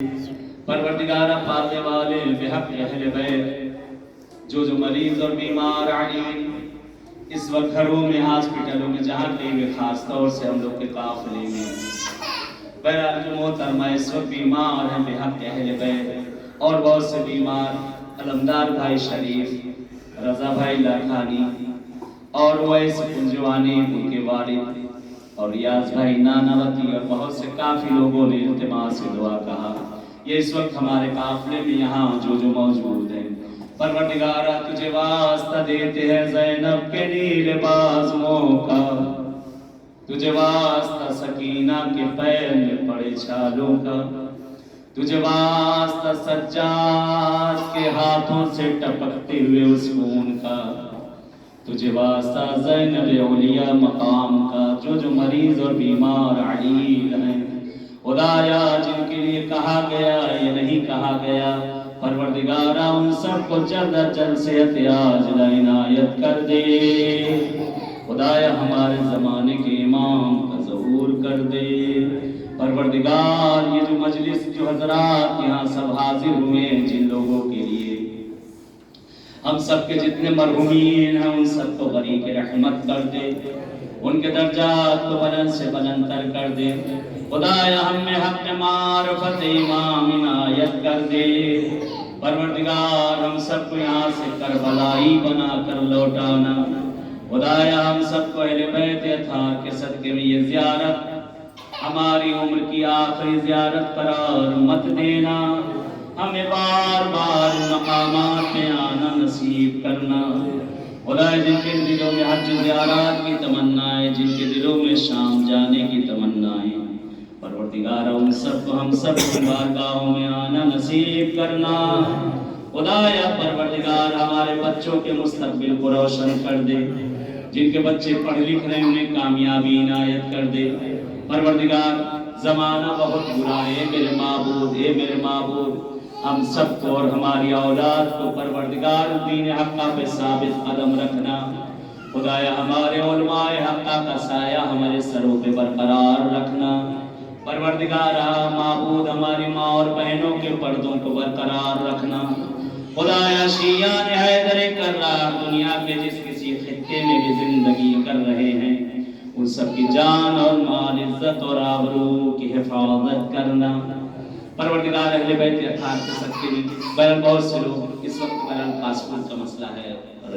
پروردگارہ پالنے والے بحق اہل بیت، جو مریض اور بیمار عالم اس وقت گھروں میں ہاسپٹلوں میں جہاں کہیں بھی خاص طور سے ہم لوگ کے قافلے میں بہرحال جو محترمہ اس وقت بیمار ہیں بحق اہل بیت، اور بہت سے بیمار علمدار بھائی شریف، رضا بھائی لاکھانی اور ویس پنجوانی ان کے والد اور ریاض بھائی ناناوتی اور بہت سے کافی لوگوں نے التماس سے دعا کہا. یہ اس وقت ہمارے قافلے میں یہاں جو موجود ہیں، پروردگارہ تجھے واسطہ دیتے ہیں زینب کے نیل بازوں کا، تجھے واسطہ سکینہ کے پیر میں پڑے چھالوں کا، تجھے واسطہ سجاد کے ہاتھوں سے ٹپکتے ہوئے اس خون کا، تجھے واسطہ زینب اولیاء مقام کا، جو مریض اور بیمار علیل ہیں خدایا، جن کے لیے کہا گیا یہ نہیں کہا گیا، پروردگارہ ان سب کو جلد از جلد صحت عاجلہ عنایت کر دے. خدایا ہمارے زمانے کے امام کا ظہور کر دے. پروردگار یہ جو مجلس جو حضرات یہاں سب حاضر ہوئے ہیں، جن لوگوں کے لیے ہم سب کے جتنے مرحومین ہیں ان سب کو غریق رحمت کر دے، ان کے درجات کو بلند سے بلند تر کر دے. خدایا ہم میں حق معرفت امام عنایت کر دے. پروردگار ہم سب کو یہاں سے کربلائی بنا کر لوٹانا. خدایا ہم سب کو اہل بیت اطہار کے صدقے میں یہ زیارت ہماری عمر کی آخری زیارت قرار مت دینا. ہمیں بار بار مقامات میں آنا نصیب کرنا. خدا جن کے دلوں میں حج زیارات کی تمنا ہے، جن کے دلوں میں شام جانے کی تمنا ہے، پروردگارہ ان سب کو ہم سب کی بارگاہوں میں آنا نصیب کرنا. خدایا پروردگار ہمارے بچوں کے مستقبل کو روشن کر دے، جن کے بچے پڑھ لکھ رہے ہیں انہیں کامیابی عنایت کر دے. پروردگار زمانہ بہت برا ہے میرے معبود، اے میرے معبود ہم سب کو اور ہماری اولاد کو پروردگار دین حقہ پہ ثابت قدم رکھنا. خدایا ہمارے علماء حقہ کا سایہ ہمارے سروں پہ برقرار رکھنا. پروردگارہ معبود ہماری ماں اور بہنوں کے پردوں کو برقرار رکھنا. خدایا شیعان حیدر کرار دنیا کے جس کسی خطے میں بھی زندگی کر رہے ہیں ان سب کی جان اور مال، عزت اور آبرو کی حفاظت کرنا. پروردگار اہل بیت اطہار کے صدقے میں بہت سے لوگ اس وقت پاسپورٹ کا مسئلہ ہے اور